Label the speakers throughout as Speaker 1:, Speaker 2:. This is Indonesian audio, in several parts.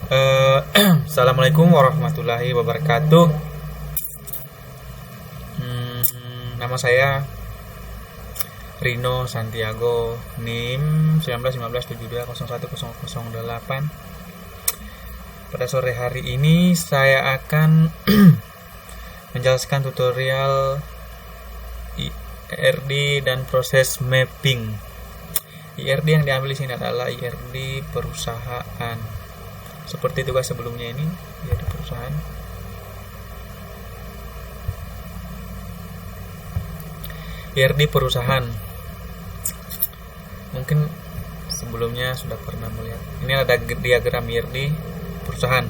Speaker 1: Assalamualaikum warahmatullahi wabarakatuh. Nama saya Rino Santiago, NIM 191572010008. Pada sore hari ini saya akan menjelaskan tutorial IRD dan proses mapping. IRD yang diambil di sini adalah IRD perusahaan. Seperti tugas sebelumnya ini, IRD perusahaan. IRD perusahaan. Mungkin sebelumnya sudah pernah melihat. Ini ada diagram IRD perusahaan.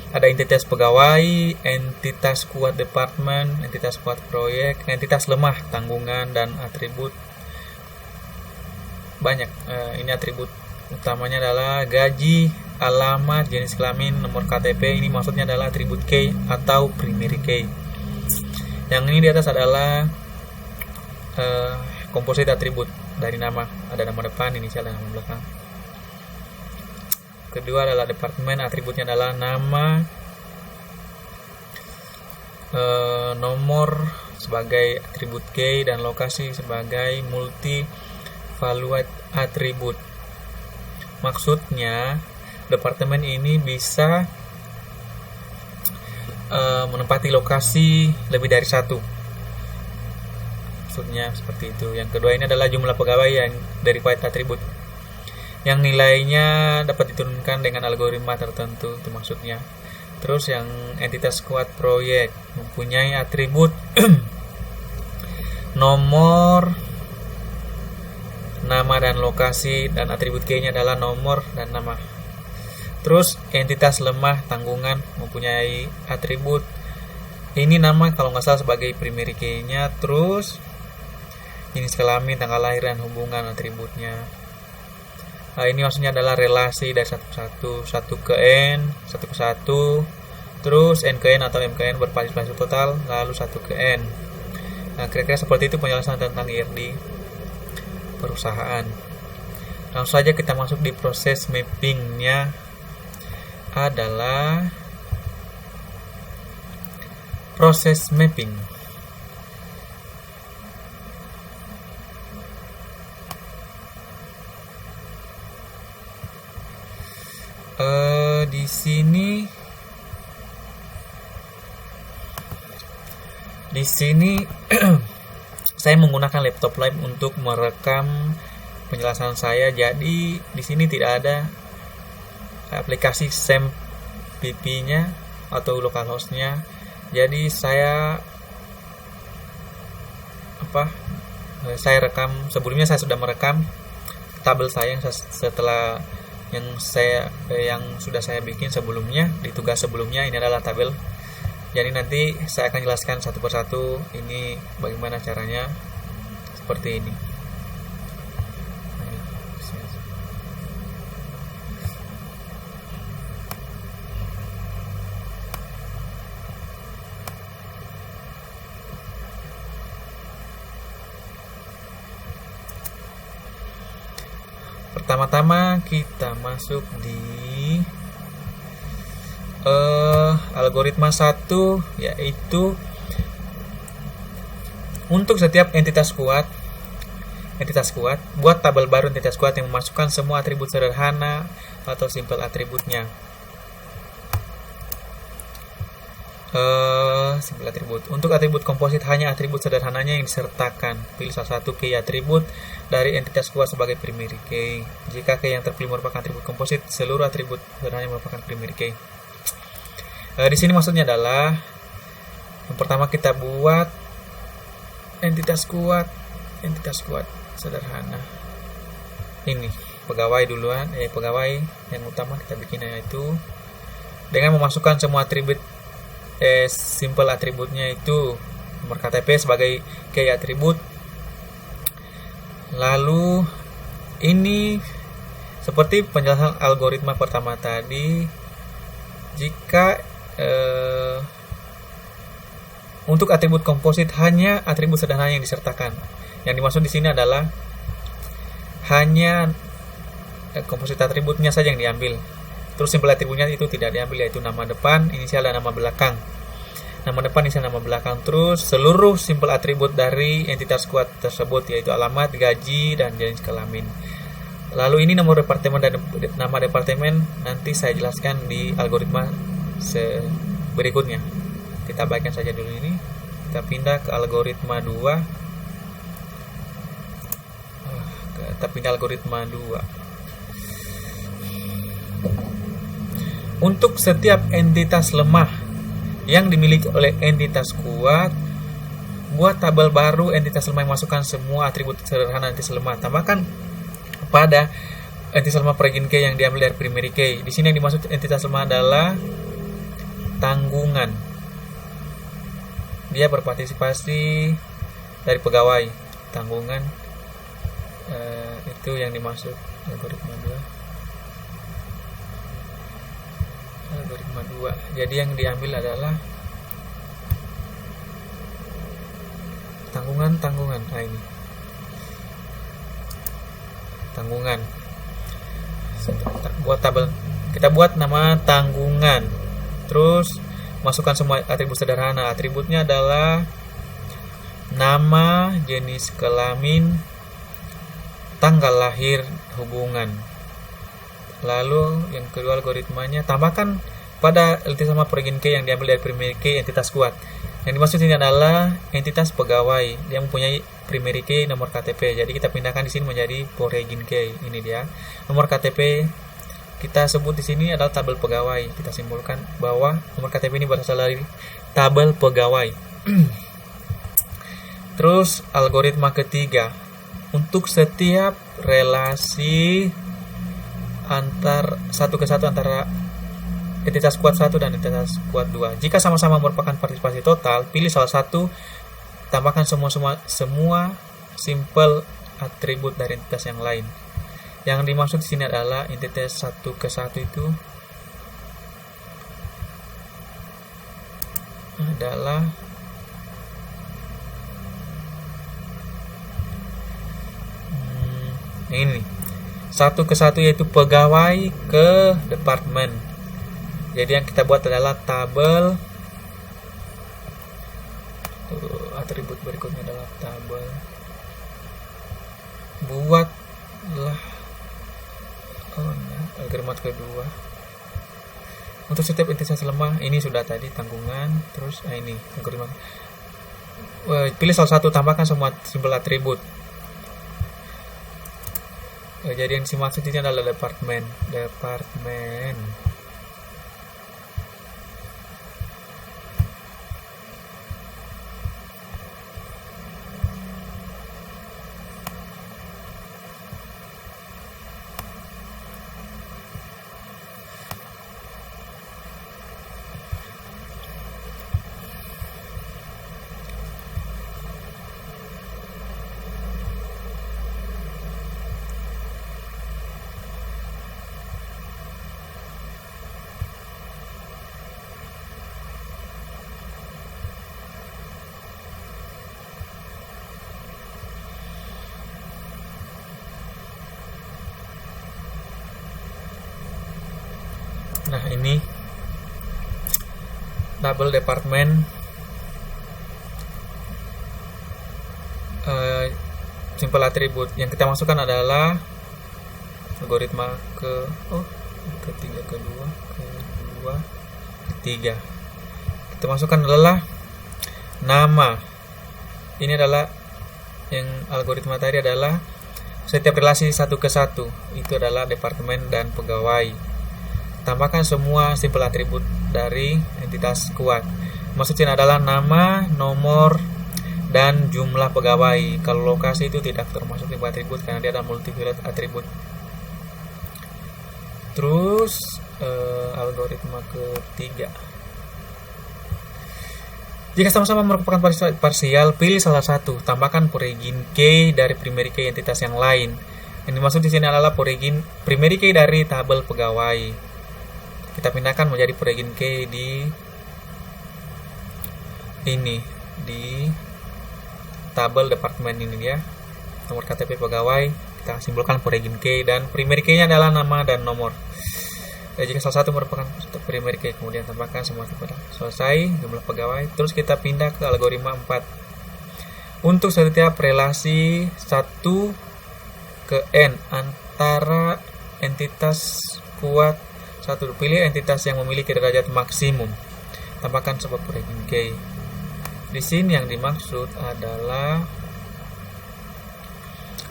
Speaker 1: Ada entitas pegawai, entitas kuat departemen, entitas kuat proyek, entitas lemah tanggungan, dan atribut. Banyak. Ini atribut utamanya adalah gaji, alamat, jenis kelamin, nomor KTP. Ini maksudnya adalah atribut key atau primary key. Yang ini di atas adalah komposit atribut dari nama. Ada nama depan, inisial, dan nama belakang. Kedua adalah departemen, atributnya adalah nama, nomor sebagai atribut key, dan lokasi sebagai multi valued atribut. Maksudnya departemen ini bisa menempati lokasi lebih dari satu. Maksudnya seperti itu. Yang kedua ini adalah jumlah pegawai yang dari valued atribut yang nilainya dapat diturunkan dengan algoritma tertentu, itu maksudnya. Terus yang entitas kuat proyek mempunyai atribut nomor, nama, dan lokasi, dan atribut key-nya adalah nomor dan nama. Terus entitas lemah tanggungan mempunyai atribut ini nama kalau nggak salah sebagai primary key-nya. Terus jenis kelamin, tanggal lahir, dan hubungan atributnya. Ini maksudnya adalah relasi dari satu ke satu ke n, satu ke satu, terus n ke n atau m ke n berpartisipasi total, lalu satu ke n. Kira-kira seperti itu penjelasan tentang IRD perusahaan. Langsung saja kita masuk di proses mappingnya. Adalah proses mapping. Di sini saya menggunakan laptop live untuk merekam penjelasan saya. Jadi di sini tidak ada aplikasi SAMPP-nya atau localhost-nya. Jadi saya rekam sebelumnya. Saya sudah merekam tabel saya setelah yang sudah saya bikin sebelumnya di tugas sebelumnya. Ini adalah tabel. Jadi nanti saya akan jelaskan satu persatu ini bagaimana caranya seperti ini. Pertama-tama kita masuk di algoritma 1, yaitu untuk setiap entitas kuat, buat tabel baru entitas kuat yang memasukkan semua atribut sederhana atau simple atributnya. Simple atribut. Untuk atribut komposit hanya atribut sederhananya yang disertakan. Pilih salah satu key atribut dari entitas kuat sebagai primary key. Jika key yang terpilih merupakan atribut komposit, seluruh atribut sederhananya merupakan primary key. Di sini maksudnya adalah yang pertama kita buat entitas kuat sederhana. Ini pegawai duluan, pegawai yang utama kita bikin, yaitu dengan memasukkan semua atribut simple atributnya, itu nomor KTP sebagai key atribut. Lalu ini seperti penjelasan algoritma pertama tadi, jika untuk atribut komposit hanya atribut sederhana yang disertakan. Yang dimaksud di sini adalah hanya komposit atributnya saja yang diambil. Terus simpel atributnya itu tidak diambil, yaitu nama depan, inisial, dan nama belakang. Nama depan, inisial, nama belakang. Terus seluruh simpel atribut dari entitas kuat tersebut, yaitu alamat, gaji, dan jenis kelamin. Lalu ini nomor departemen dan nama departemen nanti saya jelaskan di algoritma berikutnya. Kita baikkan saja dulu ini. Kita pindah ke algoritma 2. Kita pindah algoritma 2. Untuk setiap entitas lemah yang dimiliki oleh entitas kuat, buat tabel baru entitas lemah yang masukkan semua atribut sederhana entitas lemah. Tambahkan pada entitas lemah peregin key yang diambil dari primary key. Di sini yang dimaksud entitas lemah adalah tanggungan. Dia berpartisipasi dari pegawai. Tanggungan itu yang dimaksud algoritma 2. Jadi yang diambil adalah tanggungan. Nah, ini tanggungan. Buat tabel, kita buat nama tanggungan. Terus masukkan semua atribut sederhana. Atributnya adalah nama, jenis kelamin, tanggal lahir, hubungan. Lalu yang kedua algoritmanya, tambahkan pada entitas lemah peregin key yang diambil dari primary key entitas kuat. Yang dimaksud ini adalah entitas pegawai. Dia mempunyai primary key nomor KTP. Jadi kita pindahkan di sini menjadi peregin key. Ini dia. Nomor KTP kita sebut di sini adalah tabel pegawai. Kita simpulkan bahwa nomor KTP ini berasal dari tabel pegawai. Terus algoritma ketiga. Untuk setiap relasi satu ke satu antara entitas kuat 1 dan entitas kuat 2. Jika sama-sama merupakan partisipasi total, pilih salah satu, tambahkan semua simpel atribut dari entitas yang lain. Yang dimaksud di sini adalah entitas 1 ke 1 itu adalah ini 1 ke 1, yaitu pegawai ke departemen. Jadi yang kita buat adalah tabel. Atribut berikutnya adalah tabel. Buatlah algoritma kedua. Untuk setiap entitas lemah, ini sudah tadi tanggungan. Terus ini algoritma. Pilih salah satu, tambahkan semua simpel atribut. Jadi yang dimaksud ini adalah departemen. Nah, ini tabel departemen. Simpel atribut yang kita masukkan adalah algoritma ketiga. Kita masukkan adalah nama. Ini adalah yang algoritma tadi adalah setiap relasi 1 ke 1 itu adalah departemen dan pegawai. Tambahkan semua simpel atribut dari entitas kuat. Maksudnya adalah nama, nomor, dan jumlah pegawai. Kalau lokasi itu tidak termasuk simpel atribut karena dia adalah multivariate atribut. Terus algoritma ketiga. Jika sama-sama merupakan parsial, pilih salah satu. Tambahkan peregin key dari primary key entitas yang lain. Yang dimaksud di sini adalah primary key dari tabel pegawai. Kita pindahkan menjadi peregin key di tabel departemen ini dia. Nomor KTP pegawai, kita simpulkan peregin key dan primary key-nya adalah nama dan nomor. Jika salah satu merupakan primary key, kemudian tambahkan semua kepada selesai jumlah pegawai. Terus kita pindah ke algoritma 4. Untuk setiap relasi 1 ke n antara entitas kuat 1, pilih entitas yang memiliki derajat maksimum. Tambahkan sebuah breaking key. Di sini yang dimaksud adalah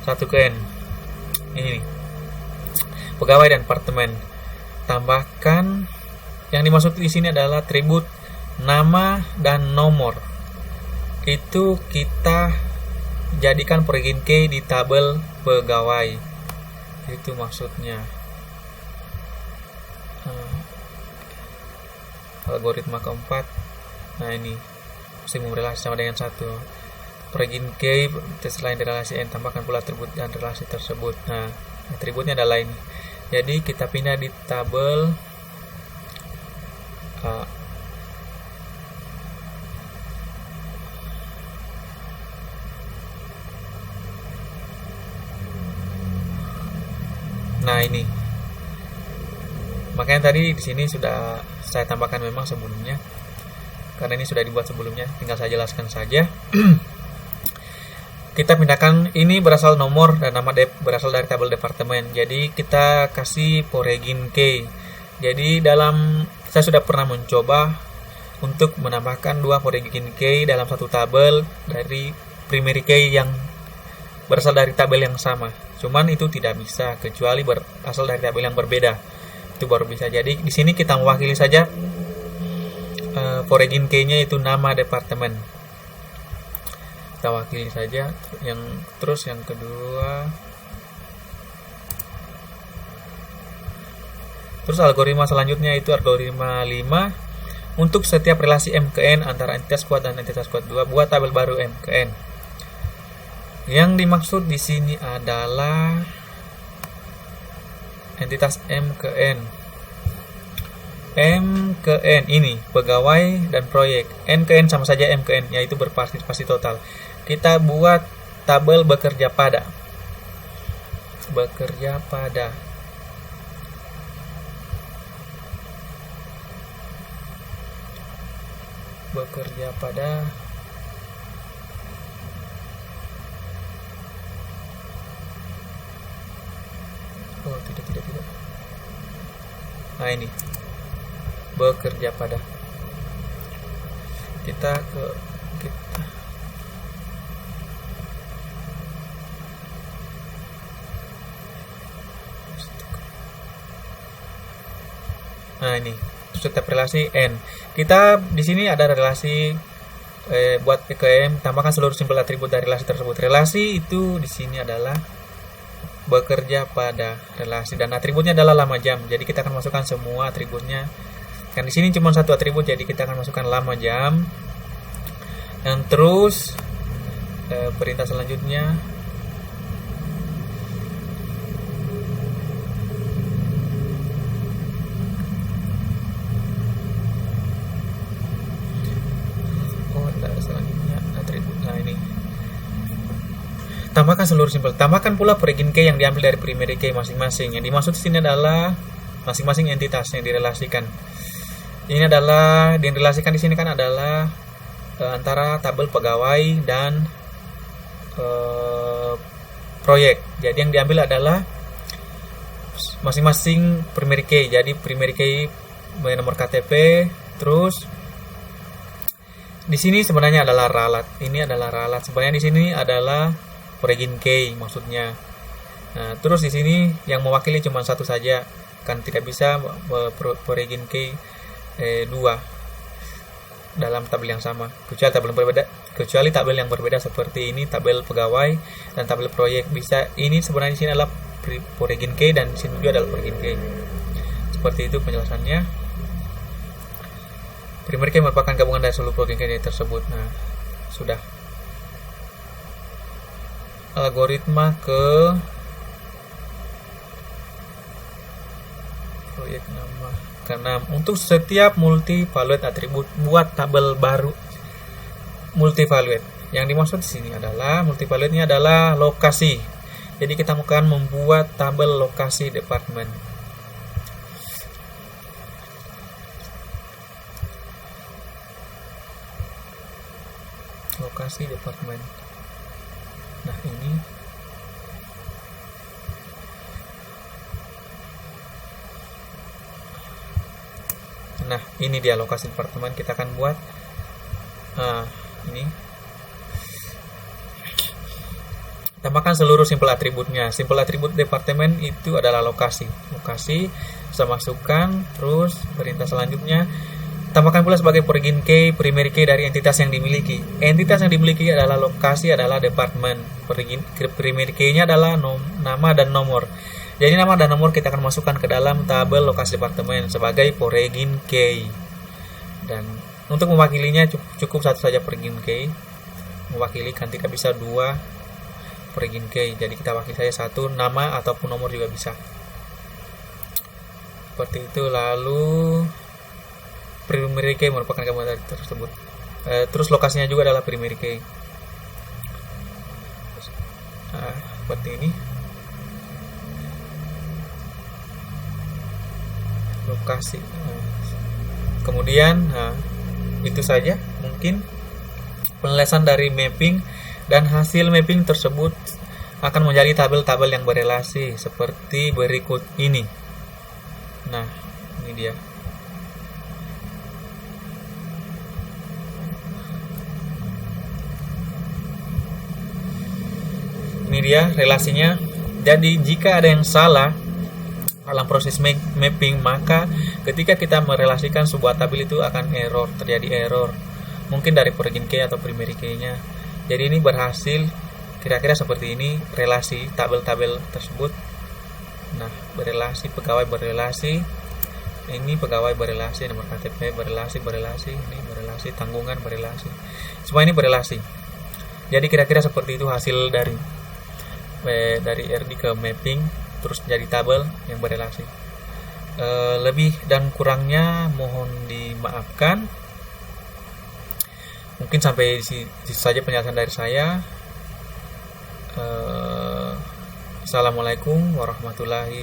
Speaker 1: 1 ke n. Ini pegawai dan departemen. Tambahkan yang dimaksud di sini adalah atribut nama dan nomor. Itu kita jadikan breaking key di tabel pegawai. Itu maksudnya. Algoritma keempat. Nah, ini maksimum relasi sama dengan 1. Breaking key selain dari relasi n, tambahkan pula atribut dan relasi tersebut. Nah, atributnya adalah ini. Jadi kita pindah di tabel nah ini. Makanya tadi di sini sudah saya tambahkan memang sebelumnya. Karena ini sudah dibuat sebelumnya, tinggal saya jelaskan saja. Kita pindahkan, ini berasal nomor dan nama berasal dari tabel departemen. Jadi kita kasih breaking key. Jadi saya sudah pernah mencoba untuk menambahkan 2 breaking key dalam satu tabel dari primary key yang berasal dari tabel yang sama. Cuman itu tidak bisa kecuali berasal dari tabel yang berbeda. Itu baru bisa. Jadi di sini kita mewakili saja breaking key-nya itu nama departemen. Kita wakili saja. Terus yang kedua, terus algoritma selanjutnya itu algoritma 5. Untuk setiap relasi m ke n antara entitas kuat dan entitas kuat 2, buat tabel baru m ke n. Yang dimaksud di sini adalah entitas m ke n. M ke N ini pegawai dan proyek. N ke N sama saja M ke N, yaitu berpartisipasi total. Kita buat tabel bekerja pada. Bekerja pada. Bekerja pada. Oh, tidak. Nah, ini. Bekerja pada. Kita nah, ini setiap relasi n. Kita di sini ada relasi buat EKM, tambahkan seluruh simpel atribut dari relasi tersebut. Relasi itu di sini adalah bekerja pada relasi dan atributnya adalah lama jam. Jadi kita akan masukkan semua atributnya. Kan di sini cuma satu atribut, jadi kita akan masukkan lama jam. Dan terus perintah selanjutnya atribut. Nah, ini tambahkan seluruh simpel. Tambahkan pula breaking key yang diambil dari primary key masing-masing. Yang dimaksud di sini adalah masing-masing entitas yang direlasikan. Ini adalah yang direlasikan di sini kan adalah antara tabel pegawai dan proyek. Jadi yang diambil adalah masing-masing primary key. Jadi primary key nomor KTP, terus di sini sebenarnya adalah ralat. Ini adalah ralat. Sebenarnya di sini adalah breaking key maksudnya. Nah, terus di sini yang mewakili cuma satu saja, kan tidak bisa breaking key 2 dalam tabel yang sama, kecuali tabel yang berbeda seperti ini, tabel pegawai dan tabel proyek bisa. Ini sebenarnya di sini adalah breaking key dan di sini juga adalah breaking key. Seperti itu penjelasannya. Primary key merupakan gabungan dari seluruh breaking key tersebut. Nah, sudah. Algoritma proyek nama ke-6. Untuk setiap multi-valued atribut, buat tabel baru multi-valued. Yang dimaksud di sini adalah multi-valuednya adalah lokasi. Jadi kita akan membuat tabel lokasi departemen. lokasi departemen. Nah ini dia lokasi departemen. Kita akan buat ini, tambahkan seluruh simple atributnya. Simple atribut departemen itu adalah lokasi. Saya masukkan, terus perintah selanjutnya tambahkan pula sebagai foreign key, primary key dari entitas yang dimiliki. Entitas yang dimiliki adalah lokasi, adalah departemen. Primary key-nya adalah nama dan nomor. Jadi nama dan nomor kita akan masukkan ke dalam tabel lokasi departemen sebagai foreign key. Dan untuk mewakilinya cukup satu saja foreign key. Mewakili kan tidak bisa dua foreign key. Jadi kita wakili saja satu, nama ataupun nomor juga bisa. Seperti itu. Lalu primary key merupakan gambar tersebut. Terus lokasinya juga adalah primary key. Seperti ini. Lokasi. Kemudian itu saja mungkin penjelasan dari mapping, dan hasil mapping tersebut akan menjadi tabel-tabel yang berelasi seperti berikut ini. Nah, ini dia. Ini dia relasinya. Jadi jika ada yang salah dalam proses mapping, maka ketika kita merelasikan sebuah tabel itu akan terjadi error. Mungkin dari foreign key atau primary key-nya. Jadi ini berhasil kira-kira seperti ini relasi tabel-tabel tersebut. Nah, berelasi, pegawai berelasi, ini pegawai berelasi, nomor KTP berelasi, ini berelasi, tanggungan berelasi. Semua ini berelasi. Jadi kira-kira seperti itu hasil dari RD ke mapping, terus jadi tabel yang berelasi. Lebih dan kurangnya mohon dimaafkan. Mungkin sampai di situ saja penjelasan dari saya. Assalamualaikum warahmatullahi